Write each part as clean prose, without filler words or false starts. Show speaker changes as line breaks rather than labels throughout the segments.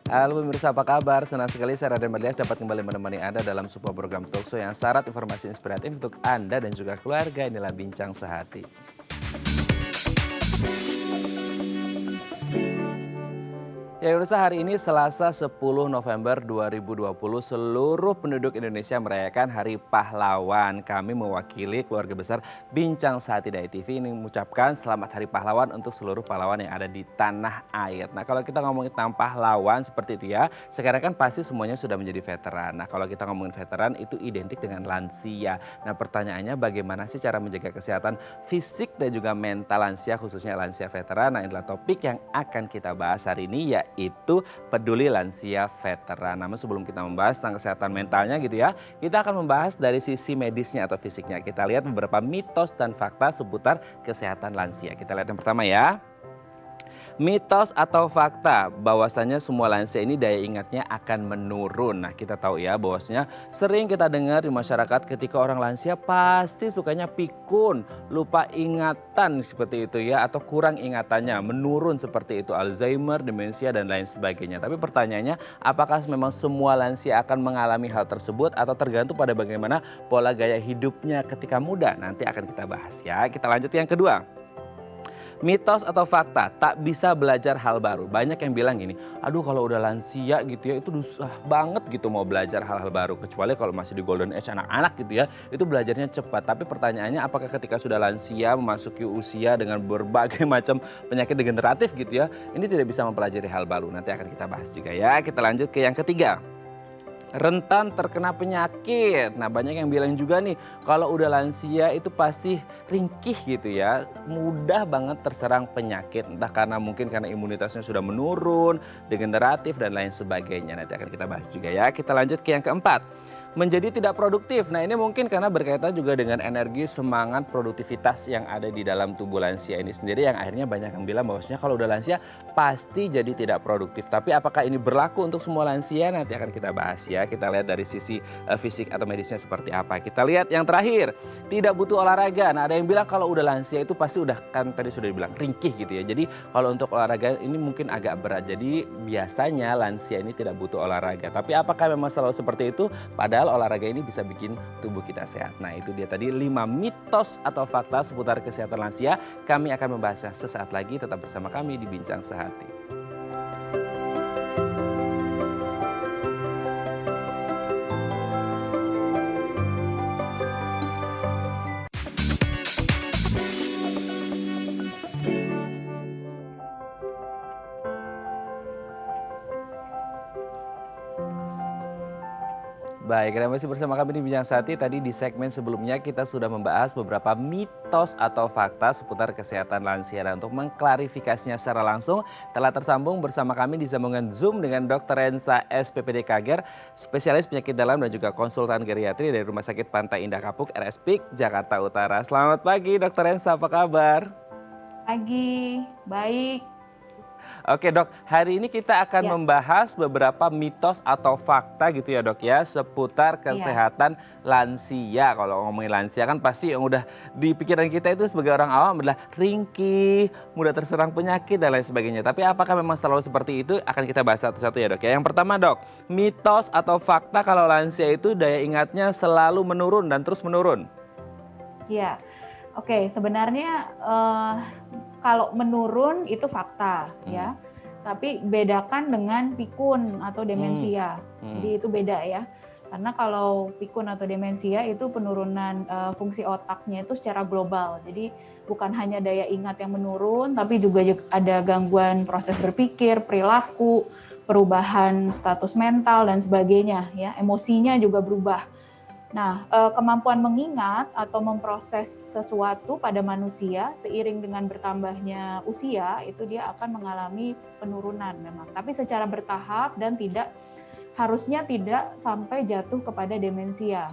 Halo pemirsa, apa kabar? Senang sekali saya Raden Melias dapat kembali menemani Anda dalam sebuah program talkshow yang syarat informasi inspiratif untuk Anda dan juga keluarga. Inilah Bincang Sehati. Ya pemirsa, hari ini Selasa 10 November 2020 seluruh penduduk Indonesia merayakan Hari Pahlawan. Kami mewakili keluarga besar Bincang Sehati Dai TV ini mengucapkan selamat Hari Pahlawan untuk seluruh pahlawan yang ada di tanah air. Nah kalau kita ngomongin tentang pahlawan seperti itu ya, sekarang kan pasti semuanya sudah menjadi veteran. Nah kalau kita ngomongin veteran itu identik dengan lansia. Nah pertanyaannya bagaimana sih cara menjaga kesehatan fisik dan juga mental lansia khususnya lansia veteran? Nah inilah topik yang akan kita bahas hari ini yaitu peduli lansia veteran. Namun sebelum kita membahas tentang kesehatan mentalnya gitu ya, kita akan membahas dari sisi medisnya atau fisiknya. Kita lihat beberapa mitos dan fakta seputar kesehatan lansia. Kita lihat yang pertama ya. Mitos atau fakta bahwasanya semua lansia ini daya ingatnya akan menurun. Nah kita tahu ya bahwasanya sering kita dengar di masyarakat ketika orang lansia pasti sukanya pikun, lupa ingatan seperti itu ya, atau kurang ingatannya, menurun seperti itu, Alzheimer, demensia dan lain sebagainya. Tapi pertanyaannya apakah memang semua lansia akan mengalami hal tersebut atau tergantung pada bagaimana pola gaya hidupnya ketika muda? Nanti akan kita bahas ya. Kita lanjut yang kedua. Mitos atau fakta, tak bisa belajar hal baru. Banyak yang bilang gini, aduh kalau udah lansia gitu ya itu susah banget gitu mau belajar hal-hal baru. Kecuali kalau masih di golden age anak-anak gitu ya, itu belajarnya cepat. Tapi pertanyaannya apakah ketika sudah lansia memasuki usia dengan berbagai macam penyakit degeneratif gitu ya, ini tidak bisa mempelajari hal baru. Nanti akan kita bahas juga ya. Kita lanjut ke yang ketiga. Rentan terkena penyakit. Nah banyak yang bilang juga nih kalau udah lansia itu pasti ringkih gitu ya, mudah banget terserang penyakit, entah karena mungkin karena imunitasnya sudah menurun, degeneratif dan lain sebagainya. Nanti akan kita bahas juga ya. Kita lanjut ke yang keempat. Menjadi tidak produktif. Nah ini mungkin karena berkaitan juga dengan energi, semangat, produktivitas yang ada di dalam tubuh lansia ini sendiri yang akhirnya banyak yang bilang bahwasanya kalau udah lansia pasti jadi tidak produktif. Tapi apakah ini berlaku untuk semua lansia? Nanti akan kita bahas ya. Kita lihat dari sisi fisik atau medisnya seperti apa. Kita lihat yang terakhir, tidak butuh olahraga. Nah ada yang bilang kalau udah lansia itu pasti udah, kan tadi sudah dibilang ringkih gitu ya. Jadi kalau untuk olahraga ini mungkin agak berat. Jadi biasanya lansia ini tidak butuh olahraga. Tapi apakah memang selalu seperti itu? Padahal olahraga ini bisa bikin tubuh kita sehat. Nah itu dia tadi 5 mitos atau fakta seputar kesehatan lansia. Kami akan membahasnya sesaat lagi. Tetap bersama kami di Bincang Sehati. Baik, Anda masih bersama kami di Bincang Sehati. Tadi di segmen sebelumnya kita sudah membahas beberapa mitos atau fakta seputar kesehatan lansia. Dan untuk mengklarifikasinya secara langsung telah tersambung bersama kami di sambungan Zoom dengan Dr. Rensa SPPD Kager, spesialis penyakit dalam dan juga konsultan geriatri dari Rumah Sakit Pantai Indah Kapuk RSPIK Jakarta Utara. Selamat pagi Dr. Rensa, apa kabar?
Pagi, baik.
Oke dok, hari ini kita akan membahas beberapa mitos atau fakta gitu ya dok ya, seputar kesehatan lansia. Kalau ngomongin lansia kan pasti yang udah di pikiran kita itu sebagai orang awam adalah ringkih, mudah terserang penyakit dan lain sebagainya. Tapi apakah memang selalu seperti itu? Akan kita bahas satu-satu ya dok ya. Yang pertama dok, mitos atau fakta kalau lansia itu daya ingatnya selalu menurun dan terus menurun.
Ya, oke. Sebenarnya kalau menurun itu fakta ya, tapi bedakan dengan pikun atau demensia. Jadi itu beda ya. Karena kalau pikun atau demensia itu penurunan fungsi otaknya itu secara global. Jadi bukan hanya daya ingat yang menurun, tapi juga ada gangguan proses berpikir, perilaku, perubahan status mental dan sebagainya ya. Emosinya juga berubah. Nah, kemampuan mengingat atau memproses sesuatu pada manusia seiring dengan bertambahnya usia itu dia akan mengalami penurunan memang, tapi secara bertahap dan harusnya tidak sampai jatuh kepada demensia.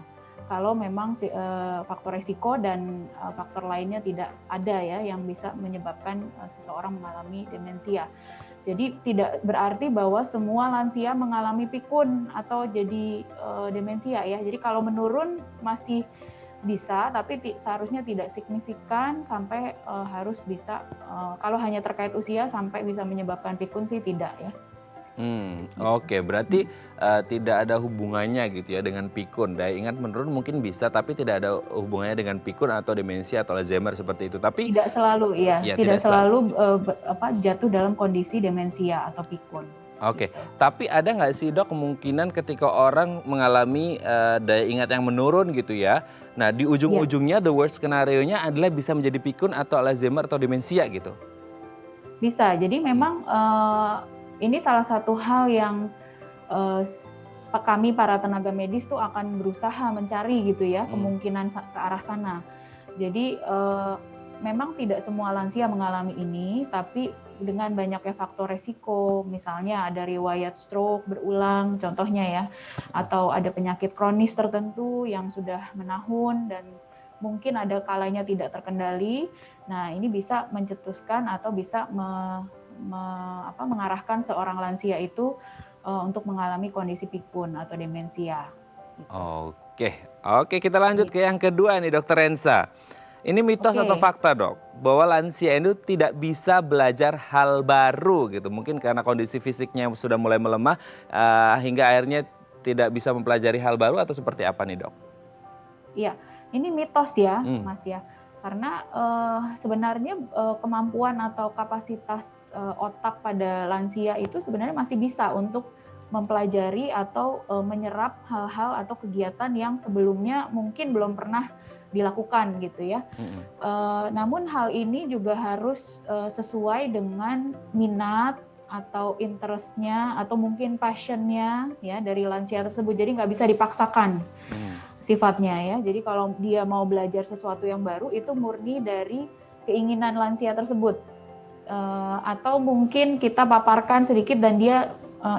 Kalau memang faktor resiko dan faktor lainnya tidak ada ya yang bisa menyebabkan seseorang mengalami demensia. Jadi tidak berarti bahwa semua lansia mengalami pikun atau jadi demensia ya. Jadi kalau menurun masih bisa, tapi seharusnya tidak signifikan sampai harus bisa. Kalau hanya terkait usia sampai bisa menyebabkan pikun sih tidak ya.
Oke, berarti tidak ada hubungannya gitu ya dengan pikun. Daya ingat menurun mungkin bisa, tapi tidak ada hubungannya dengan pikun atau demensia atau Alzheimer seperti itu. Tapi
Tidak selalu, ya,
ya
tidak
tidak selalu.
selalu jatuh dalam kondisi demensia atau pikun.
Oke,
Gitu.
tapi ada nggak sih dok kemungkinan ketika orang mengalami daya ingat yang menurun gitu ya. Nah di ujung-ujungnya the worst skenario-nya adalah bisa menjadi pikun atau Alzheimer atau demensia gitu.
Bisa, jadi memang ini salah satu hal yang kami para tenaga medis tuh akan berusaha mencari gitu ya kemungkinan ke arah sana. Jadi memang tidak semua lansia mengalami ini, tapi dengan banyaknya faktor resiko, misalnya ada riwayat stroke berulang contohnya ya, atau ada penyakit kronis tertentu yang sudah menahun dan mungkin ada kalanya tidak terkendali. Nah, ini bisa mencetuskan atau bisa mengarahkan seorang lansia itu untuk mengalami kondisi pikun atau demensia. Gitu.
Oke, kita lanjut ke yang kedua nih, Dokter Rensa. Ini mitos atau fakta dok, bahwa lansia itu tidak bisa belajar hal baru gitu. Mungkin karena kondisi fisiknya sudah mulai melemah hingga akhirnya tidak bisa mempelajari hal baru atau seperti apa nih dok?
Iya, ini mitos ya Mas ya. Karena sebenarnya kemampuan atau kapasitas otak pada lansia itu sebenarnya masih bisa untuk mempelajari atau menyerap hal-hal atau kegiatan yang sebelumnya mungkin belum pernah dilakukan gitu ya. Namun hal ini juga harus sesuai dengan minat atau interestnya atau mungkin passionnya ya dari lansia tersebut. Jadi nggak bisa dipaksakan sifatnya ya. Jadi kalau dia mau belajar sesuatu yang baru itu murni dari keinginan lansia tersebut. Atau mungkin kita paparkan sedikit dan dia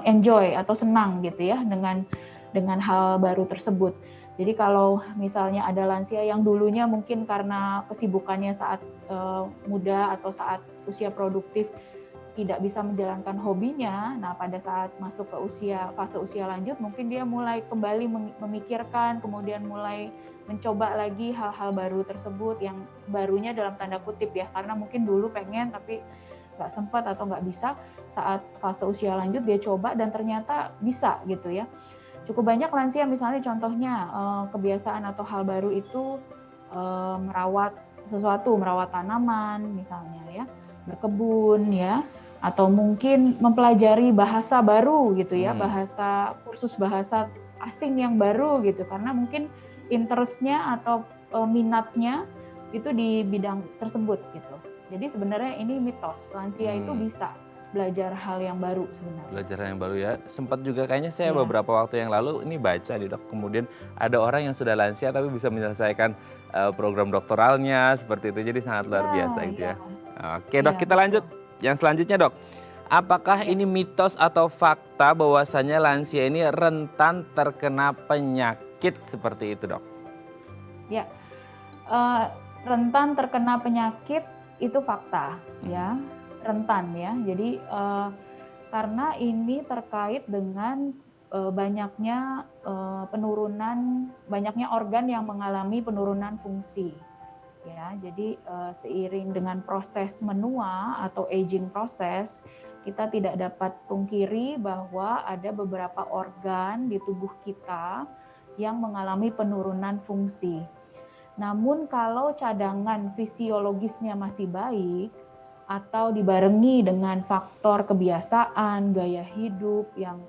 enjoy atau senang gitu ya dengan hal baru tersebut. Jadi kalau misalnya ada lansia yang dulunya mungkin karena kesibukannya saat muda atau saat usia produktif tidak bisa menjalankan hobinya, nah pada saat masuk ke fase usia lanjut mungkin dia mulai kembali memikirkan, kemudian mulai mencoba lagi hal-hal baru tersebut yang barunya dalam tanda kutip ya, karena mungkin dulu pengen tapi nggak sempat atau nggak bisa, saat fase usia lanjut dia coba dan ternyata bisa gitu ya. Cukup banyak lansia misalnya contohnya kebiasaan atau hal baru itu merawat sesuatu, merawat tanaman misalnya ya, berkebun ya, atau mungkin mempelajari bahasa baru gitu ya, kursus bahasa asing yang baru gitu, karena mungkin interestnya atau minatnya itu di bidang tersebut gitu. Jadi sebenarnya ini mitos, lansia itu bisa belajar hal yang baru sebenarnya.
Belajar hal yang baru ya. Sempat juga kayaknya saya beberapa waktu yang lalu ini baca di dok. Kemudian ada orang yang sudah lansia tapi bisa menyelesaikan program doktoralnya seperti itu. Jadi sangat luar biasa gitu ya. Oke dok, kita lanjut. Yang selanjutnya dok. Apakah ini mitos atau fakta bahwasanya lansia ini rentan terkena penyakit seperti itu dok?
Ya, rentan terkena penyakit itu fakta ya. Rentan ya. Jadi karena ini terkait dengan banyaknya organ yang mengalami penurunan fungsi. Ya, jadi seiring dengan proses menua atau aging proses, kita tidak dapat pungkiri bahwa ada beberapa organ di tubuh kita yang mengalami penurunan fungsi. Namun kalau cadangan fisiologisnya masih baik, atau dibarengi dengan faktor kebiasaan, gaya hidup yang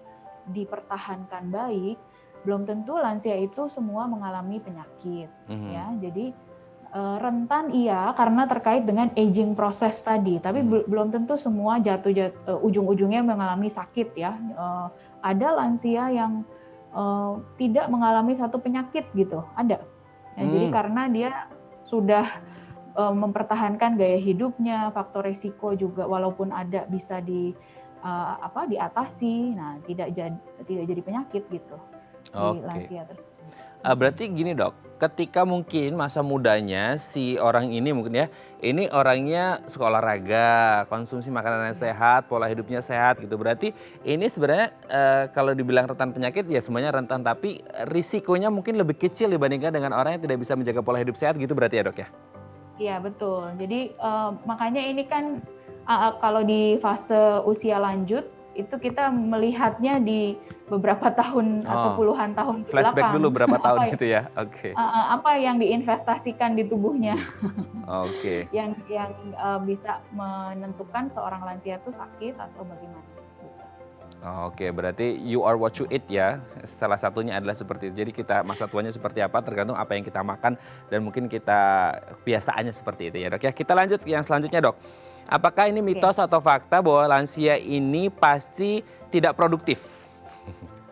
dipertahankan baik, belum tentu lansia itu semua mengalami penyakit. Ya, jadi rentan iya karena terkait dengan aging proses tadi, tapi belum tentu semua ujung-ujungnya mengalami sakit ya. Ada lansia yang tidak mengalami satu penyakit gitu, ada. Ya, jadi karena dia sudah mempertahankan gaya hidupnya, faktor risiko juga walaupun ada bisa diatasi, nah tidak jadi penyakit gitu di lansia tersebut.
Berarti gini dok, ketika mungkin masa mudanya si orang ini mungkin ya, ini orangnya suka olahraga, konsumsi makanan yang sehat, pola hidupnya sehat gitu. Berarti ini sebenarnya kalau dibilang rentan penyakit ya semuanya rentan, tapi risikonya mungkin lebih kecil dibandingkan dengan orang yang tidak bisa menjaga pola hidup sehat gitu berarti ya dok ya?
Iya betul. Jadi makanya ini kan kalau di fase usia lanjut itu kita melihatnya di beberapa tahun atau puluhan tahun
flashback
belakang.
dulu berapa tahun gitu ya. Oke.
Apa yang diinvestasikan di tubuhnya
Oke.
yang bisa menentukan seorang lansia itu sakit atau bagaimana.
Oke, berarti you are what you eat ya. Salah satunya adalah seperti itu. Jadi kita masa tuanya seperti apa tergantung apa yang kita makan dan mungkin kita kebiasaannya seperti itu ya dok ya. Kita lanjut yang selanjutnya dok. Apakah ini mitos atau fakta bahwa lansia ini pasti tidak produktif?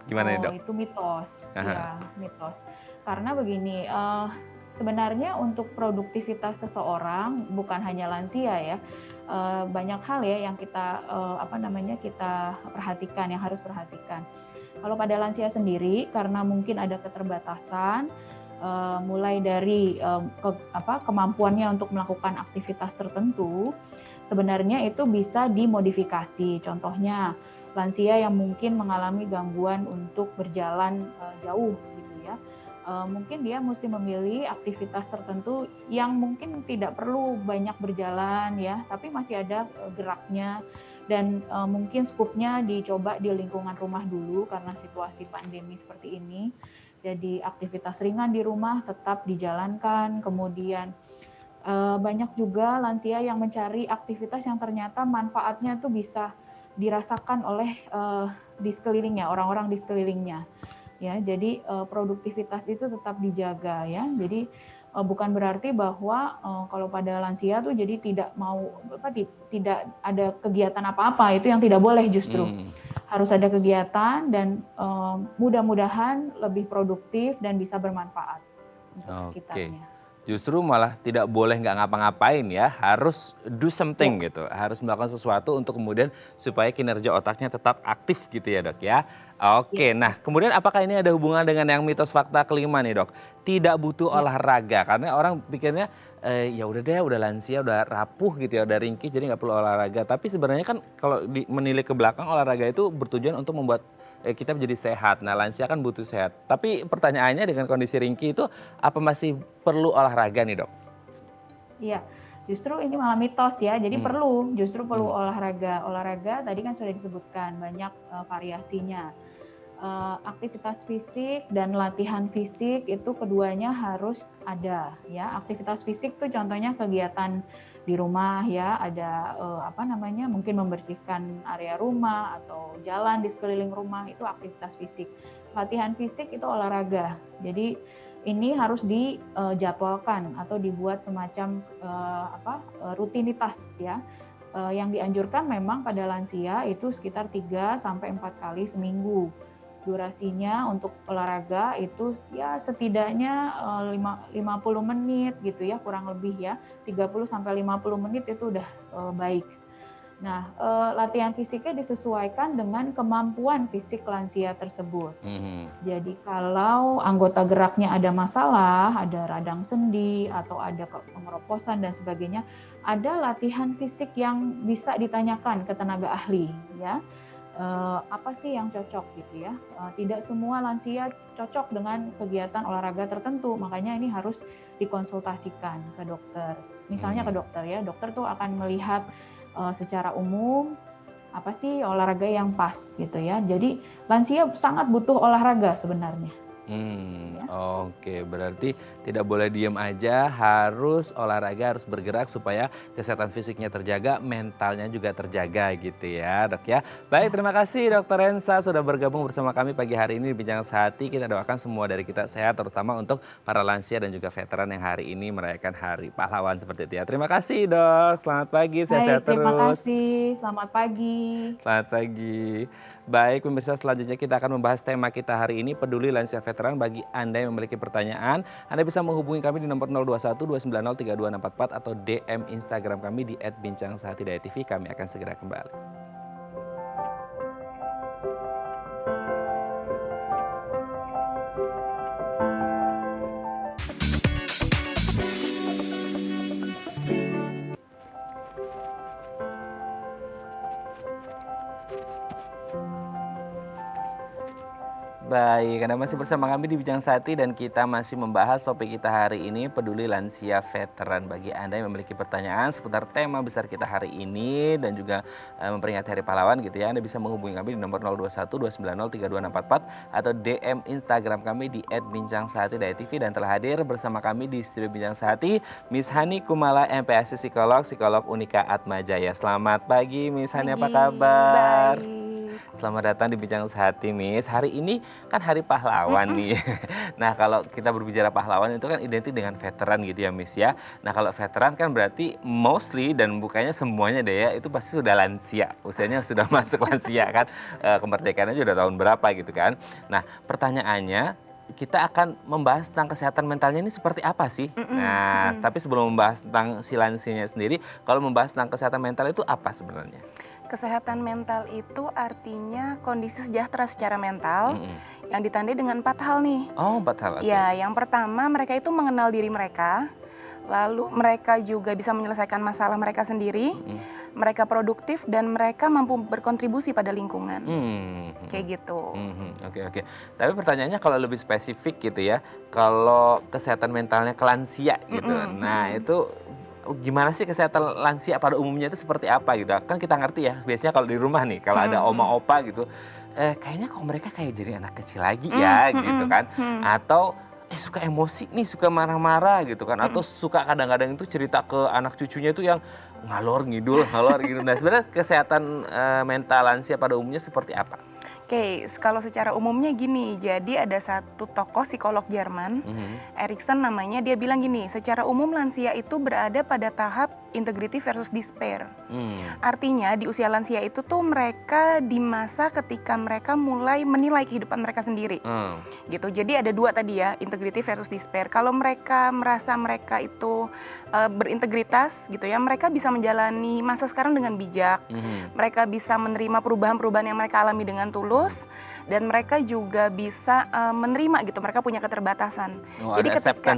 Gimana nih dok?
Itu mitos,
Aha.
ya mitos. Karena begini, sebenarnya untuk produktivitas seseorang bukan hanya lansia ya, banyak hal ya yang kita kita perhatikan, yang harus perhatikan. Kalau pada lansia sendiri, karena mungkin ada keterbatasan, mulai dari kemampuannya untuk melakukan aktivitas tertentu, sebenarnya itu bisa dimodifikasi. Contohnya lansia yang mungkin mengalami gangguan untuk berjalan jauh gitu ya. Mungkin dia mesti memilih aktivitas tertentu yang mungkin tidak perlu banyak berjalan ya, tapi masih ada geraknya dan mungkin skupnya dicoba di lingkungan rumah dulu karena situasi pandemi seperti ini. Jadi aktivitas ringan di rumah tetap dijalankan, kemudian banyak juga lansia yang mencari aktivitas yang ternyata manfaatnya tuh bisa dirasakan oleh di sekelilingnya, orang-orang di sekelilingnya. Ya, jadi produktivitas itu tetap dijaga ya. Jadi bukan berarti bahwa kalau pada lansia tuh jadi tidak tidak ada kegiatan apa-apa, itu yang tidak boleh justru. Harus ada kegiatan dan mudah-mudahan lebih produktif dan bisa bermanfaat untuk sekitarnya.
Justru malah tidak boleh nggak ngapa-ngapain ya, harus do something gitu, harus melakukan sesuatu untuk kemudian supaya kinerja otaknya tetap aktif gitu ya dok ya. Oke, nah kemudian apakah ini ada hubungan dengan yang mitos fakta kelima nih dok? Tidak butuh olahraga, karena orang pikirnya ya udah deh, udah lansia, udah rapuh gitu ya, udah ringkih jadi nggak perlu olahraga. Tapi sebenarnya kan kalau menilik ke belakang, olahraga itu bertujuan untuk membuat kita menjadi sehat. Nah lansia kan butuh sehat. Tapi pertanyaannya dengan kondisi ringkih itu apa masih perlu olahraga nih dok?
Iya, justru ini malah mitos ya. Jadi justru perlu olahraga. Olahraga tadi kan sudah disebutkan banyak variasinya. Aktivitas fisik dan latihan fisik itu keduanya harus ada ya. Aktivitas fisik tuh contohnya kegiatan di rumah ya, ada mungkin membersihkan area rumah atau jalan di sekeliling rumah, itu aktivitas fisik. Latihan fisik itu olahraga. Jadi ini harus dijadwalkan atau dibuat semacam rutinitas ya. Yang dianjurkan memang pada lansia itu sekitar 3 sampai 4 kali seminggu. Durasinya untuk olahraga itu ya setidaknya 50 menit gitu ya, kurang lebih ya. 30 sampai 50 menit itu udah baik. Nah, latihan fisiknya disesuaikan dengan kemampuan fisik lansia tersebut. Jadi kalau anggota geraknya ada masalah, ada radang sendi atau ada pengeroposan dan sebagainya, ada latihan fisik yang bisa ditanyakan ke tenaga ahli ya. Apa sih yang cocok gitu ya. Tidak semua lansia cocok dengan kegiatan olahraga tertentu, makanya ini harus dikonsultasikan ke dokter. Misalnya ke dokter ya, dokter tuh akan melihat secara umum apa sih olahraga yang pas gitu ya. Jadi lansia sangat butuh olahraga sebenarnya.
Oke, berarti tidak boleh diem aja, harus olahraga, harus bergerak supaya kesehatan fisiknya terjaga, mentalnya juga terjaga gitu ya dok ya. Baik, terima kasih Dokter Rensa sudah bergabung bersama kami pagi hari ini di Bincang Sehati. Kita doakan semua dari kita sehat, terutama untuk para lansia dan juga veteran yang hari ini merayakan Hari Pahlawan seperti itu ya. Terima kasih dok, selamat pagi, sehat-sehat terus.
Terima kasih, selamat pagi.
Selamat pagi. Baik pemirsa, selanjutnya kita akan membahas tema kita hari ini, peduli lansia veteran. Bagi Anda yang memiliki pertanyaan, Anda bisa menghubungi kami di nomor 021 290 32644 atau DM Instagram kami di @bincangsehatidayatv. Kami akan segera kembali. Baik, Anda masih bersama kami di Bincang Sati dan kita masih membahas topik kita hari ini, peduli lansia veteran. Bagi Anda yang memiliki pertanyaan seputar tema besar kita hari ini dan juga memperingati Hari Pahlawan gitu ya, Anda bisa menghubungi kami di nomor 021 290 3244 atau DM Instagram kami di @bincang_sati.tv. Dan telah hadir bersama kami di studio Bincang Sati Miss Hani Kumala, MPASI Psikolog Unika Atmajaya. Selamat pagi Miss Hani, apa kabar?
Baik.
Selamat datang di Bincang Sehati, Miss. Hari ini kan Hari Pahlawan nih. Nah, kalau kita berbicara pahlawan itu kan identik dengan veteran gitu ya, Miss ya. Nah, kalau veteran kan berarti mostly dan bukannya semuanya deh ya, itu pasti sudah lansia. Usianya sudah masuk lansia kan. Kemerdekaannya sudah tahun berapa gitu kan. Nah, pertanyaannya, kita akan membahas tentang kesehatan mentalnya ini seperti apa sih? Nah, tapi sebelum membahas tentang si lansianya sendiri, kalau membahas tentang kesehatan mental itu apa sebenarnya?
Kesehatan mental itu artinya kondisi sejahtera secara mental yang ditandai dengan 4 hal nih.
Oh, 4 hal. Okay.
Ya, yang pertama mereka itu mengenal diri mereka, lalu mereka juga bisa menyelesaikan masalah mereka sendiri, mereka produktif dan mereka mampu berkontribusi pada lingkungan. Kayak gitu.
Oke. Tapi pertanyaannya kalau lebih spesifik gitu ya, kalau kesehatan mentalnya ke lansia gitu, nah itu gimana sih kesehatan lansia pada umumnya itu seperti apa gitu? Kan kita ngerti ya, biasanya kalau di rumah nih, kalau ada oma opa gitu, kayaknya kok mereka kayak jadi anak kecil lagi ya gitu kan. Atau suka emosi nih, suka marah-marah gitu kan. Atau suka kadang-kadang itu cerita ke anak cucunya itu yang ngalor ngidul gitu. Nah, sebenarnya kesehatan mental lansia pada umumnya seperti apa?
Oke, kalau secara umumnya gini, jadi ada satu tokoh psikolog Jerman, Erikson namanya, dia bilang gini, secara umum lansia itu berada pada tahap integrity versus despair. Artinya di usia lansia itu tuh mereka di masa ketika mereka mulai menilai kehidupan mereka sendiri. Gitu. Jadi ada 2 tadi ya, integrity versus despair. Kalau mereka merasa mereka itu berintegritas gitu ya, mereka bisa menjalani masa sekarang dengan bijak. Mereka bisa menerima perubahan-perubahan yang mereka alami dengan tulus. Dan mereka juga bisa menerima gitu, mereka punya keterbatasan. Jadi ketika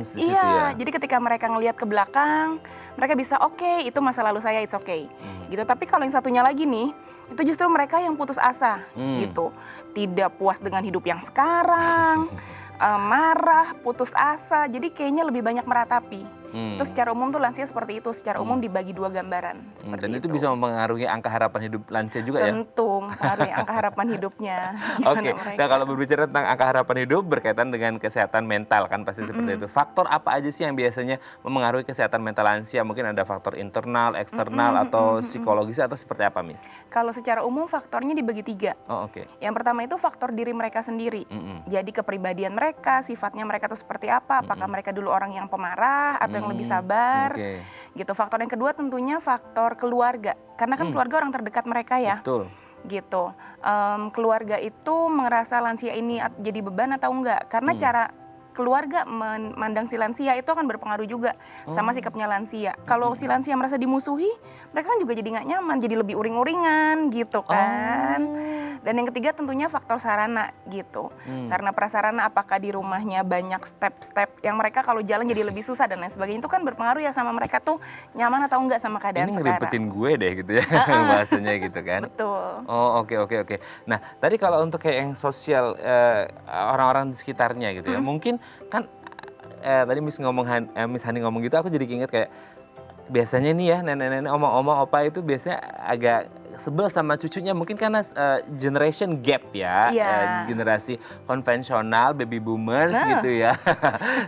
jadi ketika mereka ngelihat ke belakang, mereka bisa oke, itu masa lalu saya, it's okay. Gitu. Tapi kalau yang satunya lagi nih, itu justru mereka yang putus asa gitu. Tidak puas dengan hidup yang sekarang, marah, putus asa. Jadi kayaknya lebih banyak meratapi. Itu secara umum tuh lansia seperti itu, secara umum dibagi 2 gambaran.
Dan itu bisa mempengaruhi angka harapan hidup lansia juga ya?
Tentu, mempengaruhi angka harapan hidupnya.
Oke, nah kalau berbicara tentang angka harapan hidup berkaitan dengan kesehatan mental kan pasti seperti itu. Faktor apa aja sih yang biasanya mempengaruhi kesehatan mental lansia? Mungkin ada faktor internal, eksternal, atau psikologis atau seperti apa, Miss?
Kalau secara umum faktornya dibagi 3.
Oh, oke.
Yang pertama itu faktor diri mereka sendiri. Jadi kepribadian mereka, sifatnya mereka tuh seperti apa? Apakah mereka dulu orang yang pemarah atau yang lebih sabar? Gitu. Faktor yang kedua tentunya faktor keluarga. Karena kan keluarga orang terdekat mereka ya.
Betul.
Gitu. Keluarga itu merasa lansia ini jadi beban atau enggak? Karena cara keluarga memandang si lansia itu akan berpengaruh juga sama sikapnya lansia. Kalau si lansia merasa dimusuhi, mereka kan juga jadi nggak nyaman, jadi lebih uring-uringan gitu kan. Dan yang ketiga tentunya faktor sarana gitu. Sarana prasarana, apakah di rumahnya banyak step-step yang mereka kalau jalan jadi lebih susah dan lain sebagainya, itu kan berpengaruh ya sama mereka tuh nyaman atau enggak sama keadaan sekarang.
Ini ngelipetin gue deh gitu ya bahasanya gitu kan.
Betul.
Oh, oke. Nah, tadi kalau untuk kayak yang sosial orang-orang di sekitarnya gitu ya, mungkin kan tadi Miss Hani ngomong gitu, aku jadi inget kayak biasanya nih ya nenek-nenek, oma-oma, opa itu biasanya agak sebel sama cucunya, mungkin karena generation gap ya, generasi konvensional baby boomers gitu ya,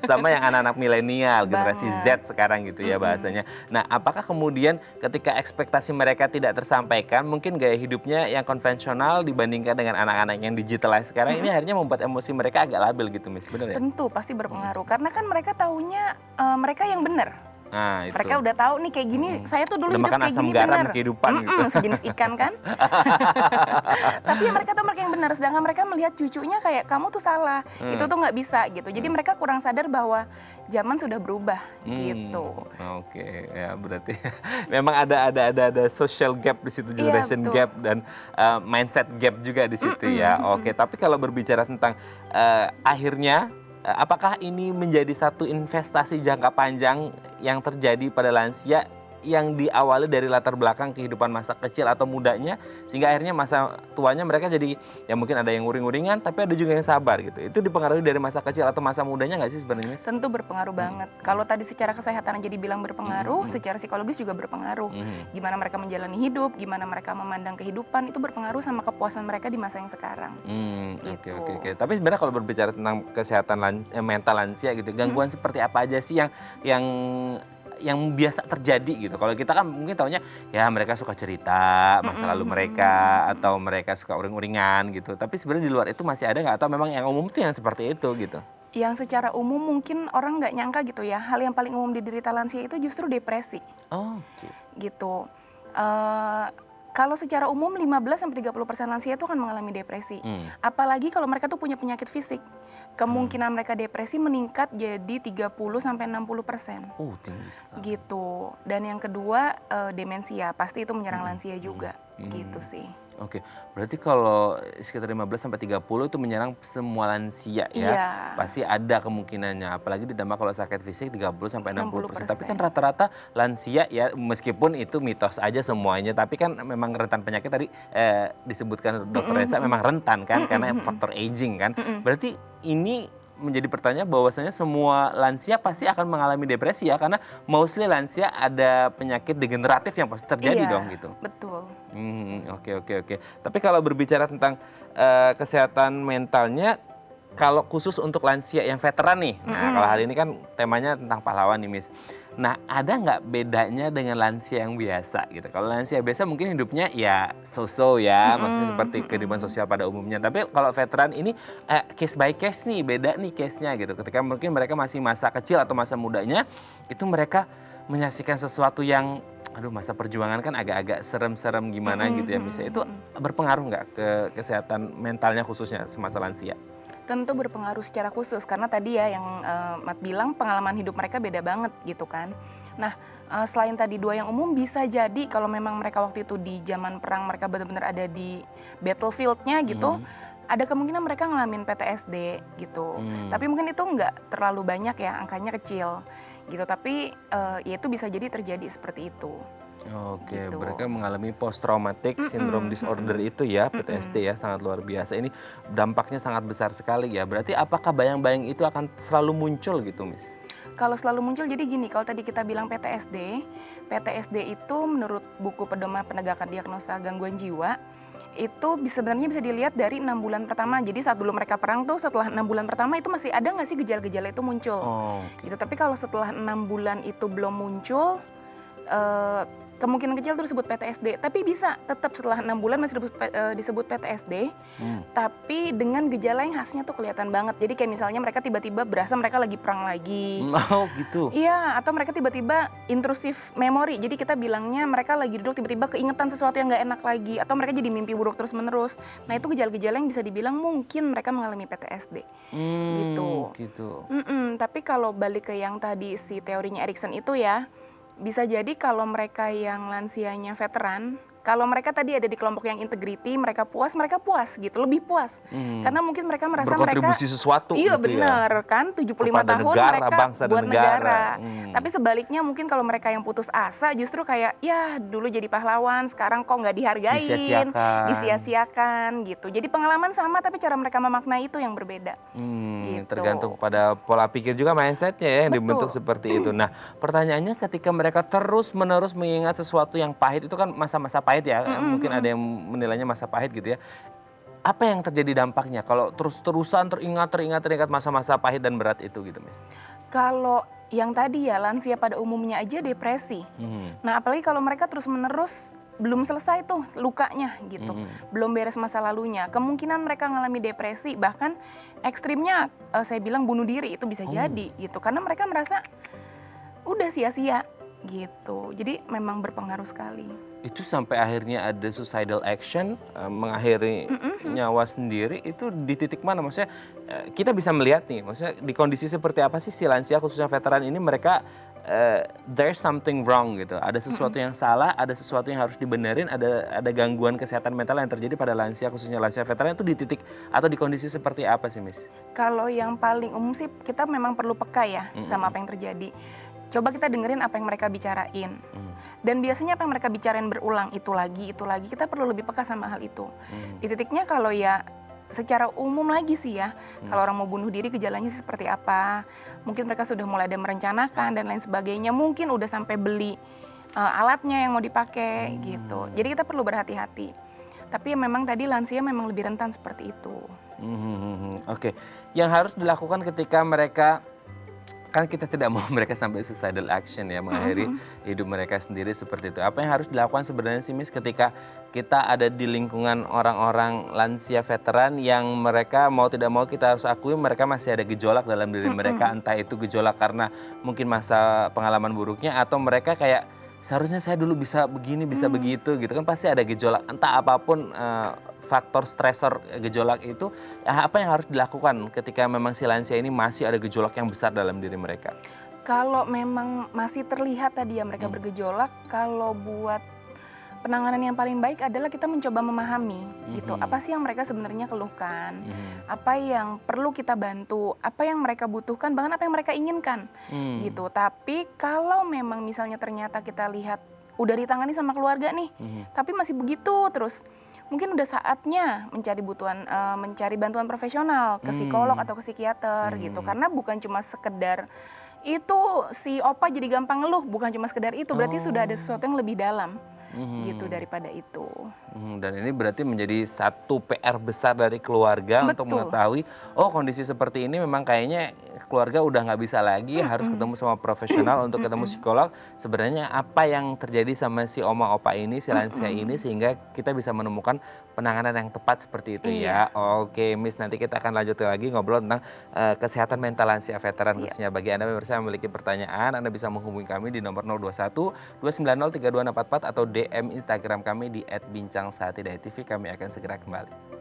sama yang anak-anak milenial generasi Z sekarang gitu ya bahasanya. Nah, apakah kemudian ketika ekspektasi mereka tidak tersampaikan, mungkin gaya hidupnya yang konvensional dibandingkan dengan anak-anak yang digitalized sekarang ini akhirnya membuat emosi mereka agak labil gitu, Miss, benar ya?
Tentu pasti berpengaruh, karena kan mereka taunya mereka yang benar.
Nah, itu.
Mereka udah tahu nih kayak gini, saya tuh dulu hidup kayak gini benar.
Kehidupan gitu.
Sejenis ikan kan. Tapi ya mereka tuh mereka yang benar, sedangkan mereka melihat cucunya kayak kamu tuh salah, itu tuh nggak bisa gitu. Jadi mereka kurang sadar bahwa zaman sudah berubah gitu.
Oke, ya berarti memang ada social gap di situ, generation gap dan mindset gap juga di situ ya. Oke, tapi kalau berbicara tentang akhirnya apakah ini menjadi satu investasi jangka panjang yang terjadi pada lansia yang diawali dari latar belakang kehidupan masa kecil atau mudanya, sehingga akhirnya masa tuanya mereka jadi ya mungkin ada yang nguring-nguringan, tapi ada juga yang sabar gitu. Itu dipengaruhi dari masa kecil atau masa mudanya nggak sih sebenarnya, Miss?
Tentu berpengaruh banget. Kalau tadi secara kesehatan jadi bilang berpengaruh, secara psikologis juga berpengaruh. Gimana mereka menjalani hidup, gimana mereka memandang kehidupan, itu berpengaruh sama kepuasan mereka di masa yang sekarang.
Oke. Tapi sebenarnya kalau berbicara tentang kesehatan mental lansia gitu, gangguan seperti apa aja sih yang biasa terjadi gitu? Kalau kita kan mungkin taunya ya mereka suka cerita masa lalu mereka atau mereka suka uring-uringan gitu. Tapi sebenarnya di luar itu masih ada nggak, atau memang yang umum tuh yang seperti itu gitu?
Yang secara umum mungkin orang nggak nyangka gitu ya, hal yang paling umum diderita lansia itu justru depresi. Gitu. Kalau secara umum 15-30% lansia itu akan mengalami depresi. Apalagi kalau mereka tuh punya penyakit fisik. Kemungkinan mereka depresi meningkat jadi 30-60%.
Tinggi sekali.
Gitu. Dan yang kedua demensia, pasti itu menyerang lansia juga. Gitu sih.
Oke, berarti kalau sekitar 15-30 itu menyerang semua lansia ya?
Iya.
Pasti ada kemungkinannya, apalagi ditambah kalau sakit fisik 30-60%. Tapi kan rata-rata lansia ya, meskipun itu mitos aja semuanya, tapi kan memang rentan penyakit tadi disebutkan Dr. Reza memang rentan kan, karena faktor aging kan. Berarti ini menjadi pertanyaan bahwasanya semua lansia pasti akan mengalami depresi ya, karena mostly lansia ada penyakit degeneratif yang pasti terjadi dong gitu.
Betul.
Oke. Tapi kalau berbicara tentang kesehatan mentalnya, kalau khusus untuk lansia yang veteran nih, nah kalau hari ini kan temanya tentang pahlawan nih, Miss. Nah, ada nggak bedanya dengan lansia yang biasa gitu? Kalau lansia biasa mungkin hidupnya ya so-so ya, maksudnya seperti kehidupan sosial pada umumnya. Tapi kalau veteran ini case by case nih, beda nih case-nya gitu. Ketika mungkin mereka masih masa kecil atau masa mudanya, itu mereka menyaksikan sesuatu yang, masa perjuangan kan agak-agak serem-serem gimana gitu ya, misalnya itu berpengaruh nggak ke kesehatan mentalnya khususnya semasa lansia?
Tentu berpengaruh secara khusus, karena tadi ya yang Mat bilang pengalaman hidup mereka beda banget gitu kan. Nah, selain tadi dua yang umum, bisa jadi kalau memang mereka waktu itu di zaman perang mereka benar-benar ada di battlefield-nya gitu, ada kemungkinan mereka ngalamin PTSD gitu. Tapi mungkin itu nggak terlalu banyak ya, angkanya kecil gitu. Tapi ya itu bisa jadi terjadi seperti itu.
Oke,
Gitu.
mereka mengalami post traumatic syndrome disorder itu ya, PTSD ya, sangat luar biasa. Ini dampaknya sangat besar sekali ya. Berarti apakah bayang-bayang itu akan selalu muncul gitu, Miss?
Kalau selalu muncul jadi gini, kalau tadi kita bilang PTSD itu menurut buku Pedoman Penegakan Diagnosa Gangguan Jiwa, itu sebenarnya bisa dilihat dari 6 bulan pertama. Jadi saat dulu mereka perang tuh, setelah 6 bulan pertama itu masih ada nggak sih gejala-gejala itu muncul. Gitu. Tapi kalau setelah 6 bulan itu belum muncul, kemungkinan kecil itu disebut PTSD, tapi bisa tetap setelah 6 bulan masih disebut PTSD, tapi dengan gejala yang khasnya tuh kelihatan banget. Jadi kayak misalnya mereka tiba-tiba berasa mereka lagi perang lagi.
Gitu?
Iya, atau mereka tiba-tiba intrusif memori. Jadi kita bilangnya mereka lagi duduk tiba-tiba keingetan sesuatu yang nggak enak lagi, atau mereka jadi mimpi buruk terus-menerus. Nah itu gejala-gejala yang bisa dibilang mungkin mereka mengalami PTSD. Gitu. Tapi kalau balik ke yang tadi si teorinya Erikson itu ya, bisa jadi kalau mereka yang lansianya veteran, kalau mereka tadi ada di kelompok yang integrity, mereka puas gitu, lebih puas. Karena mungkin mereka merasa
berkontribusi sesuatu
iya
gitu
benar
ya,
kan, 75
kepada
tahun
negara,
mereka
bangsa dan
buat negara.
negara.
Tapi sebaliknya mungkin kalau mereka yang putus asa justru kayak, ya dulu jadi pahlawan, sekarang kok nggak dihargain, disia-siakan gitu. Jadi pengalaman sama tapi cara mereka memaknai itu yang berbeda. Gitu.
Tergantung pada pola pikir juga, mindsetnya ya yang dibentuk seperti itu. Nah, pertanyaannya ketika mereka terus-menerus mengingat sesuatu yang pahit, itu kan masa-masa pahit ya, mungkin ada yang menilainya masa pahit gitu ya. Apa yang terjadi dampaknya kalau terus-terusan teringat masa-masa pahit dan berat itu gitu, Miss?
Kalau yang tadi ya lansia pada umumnya aja depresi. Nah apalagi kalau mereka terus-menerus belum selesai tuh lukanya gitu, belum beres masa lalunya, kemungkinan mereka mengalami depresi, bahkan ekstrimnya saya bilang bunuh diri itu bisa jadi gitu, karena mereka merasa udah sia-sia gitu. Jadi memang berpengaruh sekali.
Itu sampai akhirnya ada suicidal action, mengakhiri nyawa sendiri, itu di titik mana? Maksudnya kita bisa melihat nih, maksudnya di kondisi seperti apa sih si lansia khususnya veteran ini mereka there's something wrong gitu. Ada sesuatu yang salah, ada sesuatu yang harus dibenerin, ada gangguan kesehatan mental yang terjadi pada lansia khususnya lansia veteran itu di titik atau di kondisi seperti apa sih, Miss?
Kalau yang paling umum sih kita memang perlu peka ya sama apa yang terjadi. Coba kita dengerin apa yang mereka bicarain. Dan biasanya apa yang mereka bicarain berulang itu lagi, kita perlu lebih peka sama hal itu. Di titiknya kalau ya secara umum lagi sih ya, kalau orang mau bunuh diri gejalanya sih seperti apa, mungkin mereka sudah mulai ada merencanakan dan lain sebagainya, mungkin udah sampai beli alatnya yang mau dipakai gitu. Jadi kita perlu berhati-hati. Tapi memang tadi lansia memang lebih rentan seperti itu.
Oke, yang harus dilakukan ketika mereka, kan kita tidak mau mereka sampai suicidal action ya, mengakhiri hidup mereka sendiri seperti itu. Apa yang harus dilakukan sebenarnya sih Miss ketika kita ada di lingkungan orang-orang lansia veteran yang mereka mau tidak mau kita harus akui mereka masih ada gejolak dalam diri mereka, entah itu gejolak karena mungkin masa pengalaman buruknya atau mereka kayak seharusnya saya dulu bisa begini, bisa begitu gitu kan, pasti ada gejolak entah apapun faktor stresor gejolak itu. Apa yang harus dilakukan ketika memang si lansia ini masih ada gejolak yang besar dalam diri mereka?
Kalau memang masih terlihat tadi ya mereka bergejolak, kalau buat penanganan yang paling baik adalah kita mencoba memahami gitu, apa sih yang mereka sebenarnya keluhkan, apa yang perlu kita bantu, apa yang mereka butuhkan, bahkan apa yang mereka inginkan gitu. Tapi kalau memang misalnya ternyata kita lihat udah ditangani sama keluarga nih, tapi masih begitu terus, mungkin udah saatnya mencari bantuan profesional ke psikolog atau ke psikiater gitu, karena bukan cuma sekedar itu si opa jadi gampang ngeluh, bukan cuma sekedar itu, berarti sudah ada sesuatu yang lebih dalam gitu daripada itu.
Dan ini berarti menjadi satu PR besar dari keluarga untuk mengetahui, oh kondisi seperti ini memang kayaknya keluarga udah nggak bisa lagi, harus ketemu sama profesional untuk ketemu psikolog. Sebenarnya apa yang terjadi sama si oma opa ini, si lansia ini, sehingga kita bisa menemukan penanganan yang tepat seperti itu ya. Oke Miss, nanti kita akan lanjut lagi ngobrol tentang kesehatan mental lansia veteran khususnya. Bagi Anda pemirsa yang memiliki pertanyaan, Anda bisa menghubungi kami di nomor 021 290 32644 atau DM Instagram kami di @bincangsaatidaytv. Kami akan segera kembali.